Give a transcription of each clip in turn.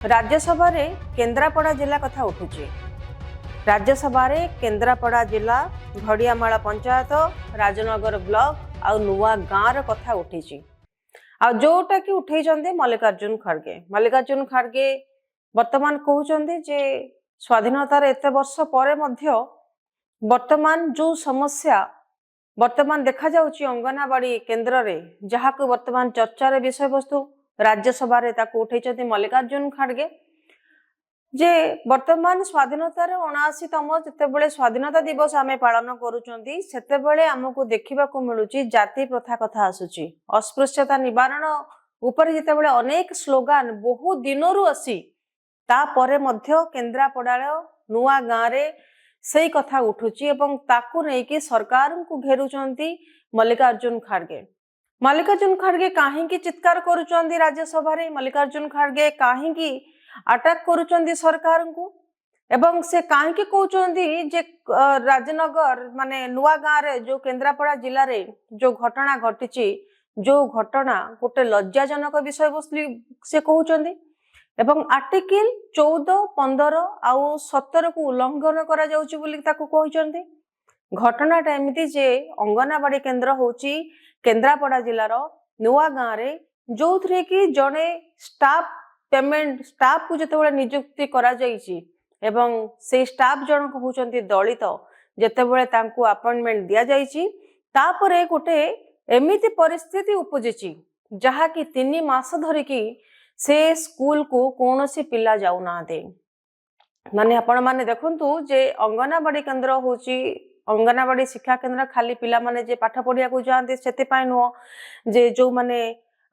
राज्यसभा रे केन्द्रापड़ा जिला कथा उठुची। राज्यसभा रे केन्द्रापड़ा जिला घड़ियामाला पंचायत राजनगर ब्लॉक आ नुआ गाँव कथा उठी आ जोटा कि उठे मल्लिकार्जुन खड़गे। मल्लिकार्जुन खड़गे वर्तमान कहते जे स्वाधीनतार एत वर्ष पर वर्तमान जो समस्या वर्तमान देखा जाउची अंगनाबाड़ी केन्द्र रे जहाँ को वर्तमान चर्चार विषय वस्तु राज्यसभा रे ताकू उठे मल्लिकार्जुन खड़गे जे वर्तमान स्वाधीनतार 79तम जितेबले स्वाधीनता दिवस आमे पालन करूचंती सेतेबले हमकु देखिबाकू मिलुची जाति प्रथा कथा आसुची। अस्पृश्यता निवारण ऊपर जितेबले अनेक स्लोगान बहु दिनरु आसी ता परे मध्य केन्द्रापड़ार नुआ गाँव रे सेई कथा उठुची एवं ताकू नेकी सरकार को घेरुचंती मल्लिकार्जुन खड़गे। मल्लिकार्जुन खड़गे काहेकि चित्कार करूचंती राज्यसभा रे, मल्लिकार्जुन खड़गे काहेकि अटैक करूचंती सरकार को एवं से काहेकि कहउचंती जे राजनगर माने नुआ गाँव रे जो केन्द्रापड़ा जिला रे जो घटना घटिची जो घटना गोटे लज्जाजनक विषय वस्तु से कहउचंती एवं आर्टिकल 14, 15 आउ 17 को उल्लंघन करा जाउची बोली ताकू कहउचंती। घटनाटा एमिति जे अंगनाबाड़ी केन्द्र होची केन्द्रापड़ा जिलार नुआ गाँव रे जो थरे कि जने स्टाफ पेमेंट स्टाफ को जेतेबेले नियुक्ति करा जाइची एवं से स्टाफ जनक होचंती दलित जेतेबेले तांकू अपॉइंटमेंट दिया जाइची तापरे गोटे एमिति परिस्थिति उपजिची जहा कि 3 मास धरि कि से स्कूल को कौनसी पिला जाऊ नाते। माने आपण माने देखंतु जे अंगनाबाड़ी केन्द्र होची अंगनाबाड़ी शिक्षा केन्द्र खाली पिला माने जे पाठ पढ़िया को जाते सेते पाई नुह जे जो माने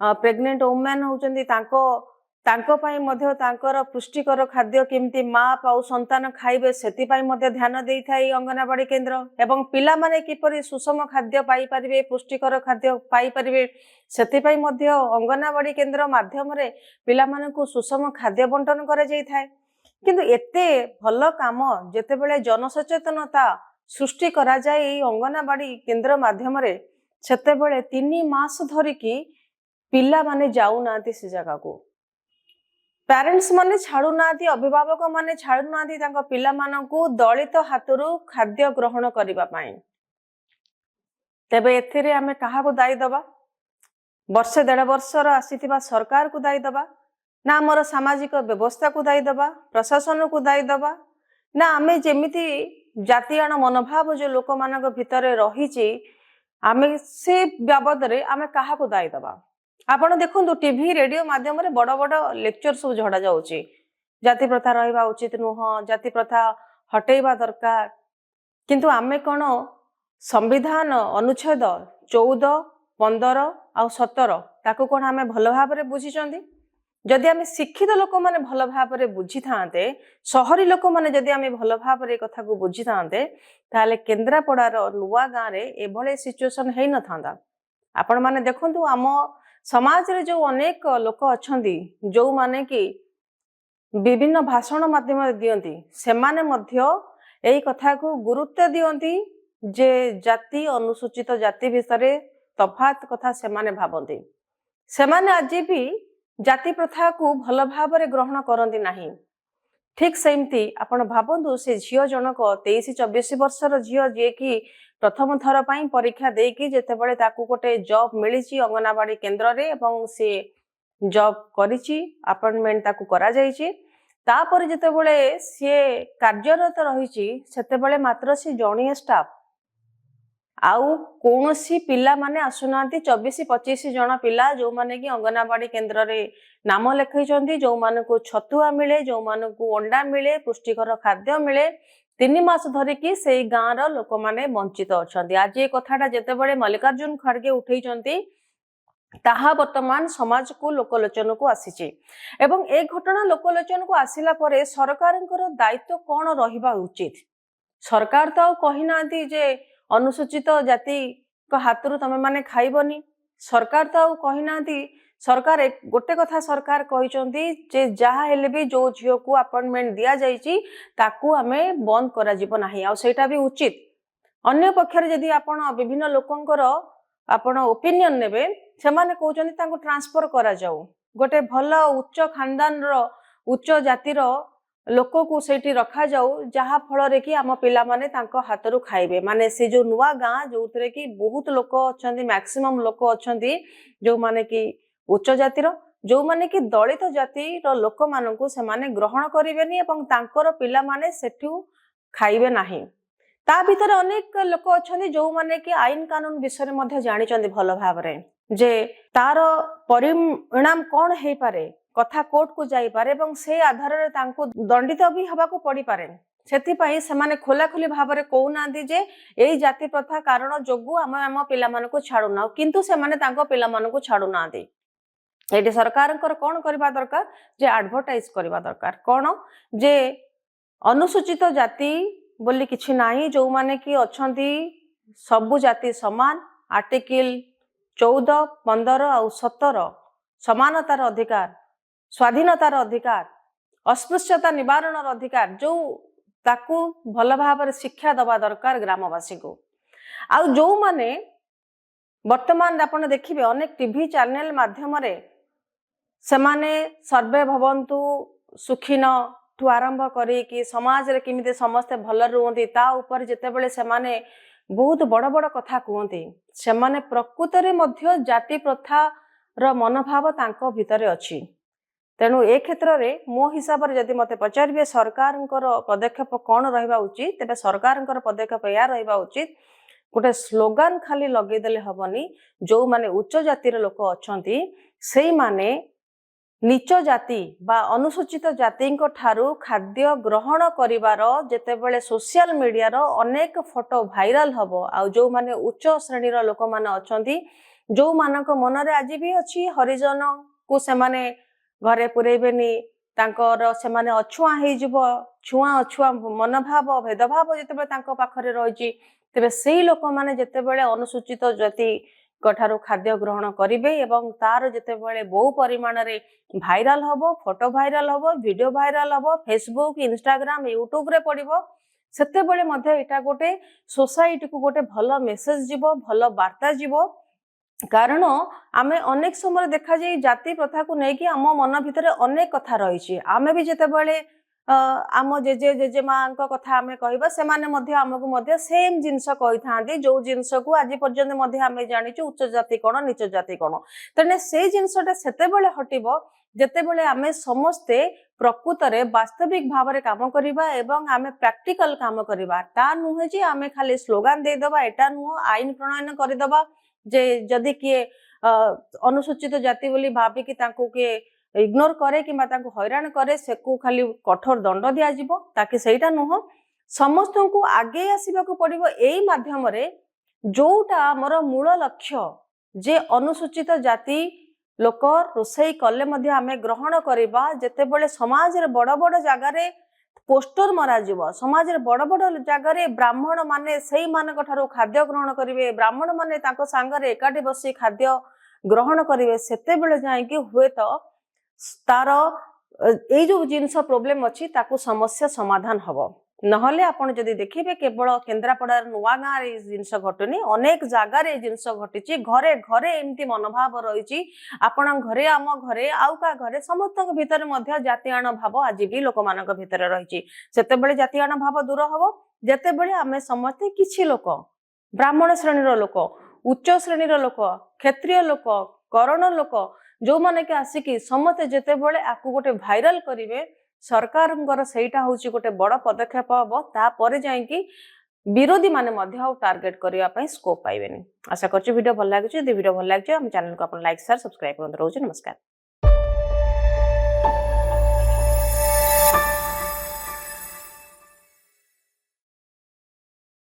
प्रेग्नेंट वुमेन होचंती तांको पाई मध्य तांकर पुष्टिकर खाद्य केमती माँ पाउ संतान खाइबे सेति पाई मध्य ध्यान देई थाई अंगनाबाड़ी केन्द्र एवं पिला माने किपरि सुषम खाद्य पाई परिबे पुष्टिकर खाद्य पाई परिबे सेति पाई मध्य अंगनाबाड़ी केन्द्र माध्यम रे पिला माने को सुषम खाद्य बंटन करा जाई थाए। किंतु एते भल काम जेतेबेले जनसचेतनता सृष्टि करा जाए अंगनाबाड़ी केन्द्र माध्यम रे सेतेबेले 3 मास धरि कि पिला माने जाऊ नाती से जगह को पेरेंट्स माने छाड़ू नाती अभिभावक माने छाड़ू नाती तांको पिला मानकू दलित हाथरू खाद्य ग्रहण करिबा पाई। तेबे एथिरे आमे कहा को दायी दबा? वर्षे 1.5 वर्षर आसीथिबा सरकार को दायी दबा ना हमर सामाजिक व्यवस्था को दायी दबा प्रशासन को दायी दबा ना आमे जेमिति जातीयण मनोभाव जो लोक मानक भितरे रहिछि आमे से बाबद रे आमे कहा को दायी दबा? आपण देखंतु टीवी रेडियो माध्यम रे बड़ बड़ लेक्चर सब झड़ा जाउची जाति प्रथा रहिबा उचित नुह जाति प्रथा हटेइबा दरकार किंतु आमे कोन संविधान अनुच्छेद 14, 15 आ 17 ताको कोन आमे भलो भाव रे बुझिचंदी? जदि आमे शिक्षित लोक माने भलो भाव रे बुझी थांते शहरी लोक माने जदि आमे भलो भाव रे कथा को बुझी थांते ताले केन्द्रापड़ार नुआ गाँव रे एभले सिचुएशन हेई न थांदा। आपण माने देखंतु आम समाज रे जो अनेक लोक अछंती जो माने कि विभिन्न भाषण माध्यम दियंती से माने मध्य एई कथा को गुरुत्व दियंती जे जाति अनुसूचित जाति विषय तफात कथा से माने भाबंती से माने आज भी जाति प्रथा को भल भाव रे ग्रहण करंती नाही। ठीक सेमती आपण भाबंतु से झियो जनक 23-24 वर्षर झियो जे कि प्रथम थर पाई परीक्षा देकी जेतेबेले ताकू गोटे जॉब मिलिची अंगनाबाड़ी केन्द्र रे एवं से जॉब करिची अपॉइंटमेंट ताकू करा जाईची तापर जेतेबेले से कार्यरत रहिची सेतेबेले मात्र से जणिए स्टाफ आउ कोनोसी पिला माने आसुनांती 24-25 जण पिला जो माने कि अंगनाबाड़ी केन्द्र रे नाम लेखैचंती जो माने को छतुआ मिले जो माने को अंडा मिले पुष्टिकर खाद्य मिले 3 मास धरि कि से गाँव लोक माने वंचित अछंती। आज ये कथाटा जेतेबेले मल्लिकार्जुन खड़गे उठैचंती ताहा वर्तमान समाज को लोकलोचन को आसीची एवं ए घटना लोकलोचन को आसिला परे सरकारंकर दायित्व कोन रहिबा उचित? सरकार तो कहि नांती जे अनुसूचित जाति को हाथरू तमे माने खाइबनी सरकार तो कहि नांती सरकार गोटे कथा सरकार कहिचंती जे जहा हेले भी जो झियो को अपॉइंटमेंट दिया जाइची ताकू आमे बंद करा जिवो नाही आ सेटा भी उचित। अन्य पक्षरे यदि आपण विभिन्न लोकंकर आपण ओपिनियन नेबे से माने कहउचंती तांको ट्रांसफर करा जाऊ गोटे भल उच्च खानदान रो उच्च जातिर लोक को सेठी रखा जाऊ जहा फल कि आम पिला माने तांको हाथरू खाइबे माने से जो नुआ गाँ जो कि बहुत लोक अच्छा मैक्सिमम लोक अच्छा जो माने कि उच्च जातिर जो माने कि दलित जातिर लोक मानू से माने ग्रहण करेनि तांकर पिला माने सेठू खाइबे नाही। ता भीतर अनेक लोक अच्छा जो माने कि आईन कानून विषय में जानी भल भाव जे तार परिणाम कौन हो पारे कथा कोर्ट को जाई पारे से आधार रे तांको दंडित भी हवा को पड़ी पारे सेथिपाई सेमाने खोलाखोली भाव में कहूना जे यही जाति प्रथा कारण जोगु आम पिला मानकु छाड़ुना किंतु सेमाने तांको पिला मानकु छाड़ुना ये सरकार कौन करबा दरकार जे एडवर्टाइज करबा दरकार कौन जे अनुसूचित जाति बोली किछि नाही जो माने कि अछंती सबु जाति समान आर्टिकल 14, 15 और 17 समानतार अधिकार स्वाधीनतार अधिकार अस्पृश्यता निवारण अधिकार जो ताकू भल भाव शिक्षा दबा दरकार ग्रामवासी को आ जो माने वर्तमान आपण देखिबे अनेक टीवी चैनल माध्यम से माने सर्वे भवंतु सुखीन ठू आरंभ करी कि समाज रे किमिते समस्ते भल रुहंती ता ऊपर जेतेबेले से माने बहुत बड़ बड़ कथा कहते से माने प्रकृत रे मध्य जाति प्रथा र मनोभाव तांको भितरे अछि तेणु ए क्षेत्र रे मो हिसाब रे जदि मते पचारिबे सरकार पदक्षेप कौन रहिबा उचित तेबे सरकार पदक्षेप या रहिबा उचित गोटे स्लोगान खाली लगे देले हबनी जो माने उच्च जातिर लोक अछंती सेई माने नीच जाति बा अनुसूचित जाति ठारू खाद्य ग्रहण करिवार जेतेबेले सोशल मीडिया रो अनेक फोटो भाइराल हबो आ जो माने उच्च श्रेणी रो लोक माने अछंती जो मानक मन रे आज भी अछि हरिजन को से माने घरे पुरेबेनी तांकर से माने अछुआ हे जिवो छुआ अछुआ मनोभाव भेदभाव जेतेबेले तांको पाखरे रहिछि तेबे सेही लोक माने जेतेबेले अनुसूचित जाति कठारू खाद्य ग्रहण करिवे एवं तार जेतेबेले बहु परिमाण रे भाइराल हबो फोटो भाइराल हबो वीडियो भाइराल हबो फेसबुक इंस्टाग्राम यूट्यूब रे पड़िबो सेतेबेले मध्ये एटा गोटे सोसाइटी को गोटे भलो मेसेज जीवो भलो वार्ता जीवो कारण आमे अनेक समय देखा जाय जाति प्रथा को नेकी आम मन भितर अनेक कथा रही आमे भी जेतेबेले आम जेजे जेजेमा कथा आमे कहबा से माने मध्ये हमकु मध्ये सेम जिंस कहि थांती जो जिंस को आज पर्यंत मध्ये आमे जानिचु उच्च जाति कोन नीच जाति कोन तने से जिंसटा सेतेबेले हटिबो जेतेबेले आमे समस्ते प्रकृत रे वास्तविक भाव रे काम करिबा एवं आमे प्रैक्टिकल काम करिबा ता नुहे जे आमे खाली स्लोगान दे दबा एटा नुह आईन प्रणयन करि दबा जे जदि किए अनुसूचित जाति बोली भाबी कि तांको के इग्नोर करे कि तांको हैरान करे से को खाली कठोर दंड दिया जिवो ताकि सेटा नुह समस्त को आगे आसीबा को पड़िबो एई माध्यम रे जोटा हमर मूल लक्ष्य जे अनुसूचित जाति लोक रोसई कले मध्य आमे ग्रहण करिबा जेतेबेले समाज रे बड़ बड़ जगह रे पोस्टर मरा जीवो समाज रे बड़ बड़ जगह रे ब्राह्मण माने सेई मानक ठारो खाद्य ग्रहण करिवे ब्राह्मण माने ताको संगरे एकाठी बसी खाद्य ग्रहण करिवे सेतेबेले जाय कि हुए तो तार ए जो जिनस प्रोब्लेम अछि ताको समस्या समाधान हबो नहले आपण जदि देखिबे केवल केन्द्रापड़ा नुआ गाँ रे जिनस घटनी अनेक जगह रे जिनस घटी घरे घरे एमती मनोभाव रही आपण घरे आम घरे आउ का घरे समस्त भितर मध्य जातिआण भाव आज भी लोक मानक भितर रही सेतेबेले जातिआण भाव दूर हबो जेतेबेले आमे समस्ते किछि लोक ब्राह्मण श्रेणीर लोक उच्च श्रेणीर लोक क्षत्रिय लोक करण लोक जो माने के आसिकी समस्ते जेतेबेले आकु गोटे भाइराल करिवे सरकार सेटा होची गोटे बड़ पदक्षेप हबो तापरे जाय कि विरोधी माने मध्य टार्गेट करिया पई स्कोप पाइबेनी आशा करछु वीडियो भल लागुची वीडियो भल लागुची हम चैनल को अपन लाइक शेयर सब्सक्राइब करन रहउची नमस्कार।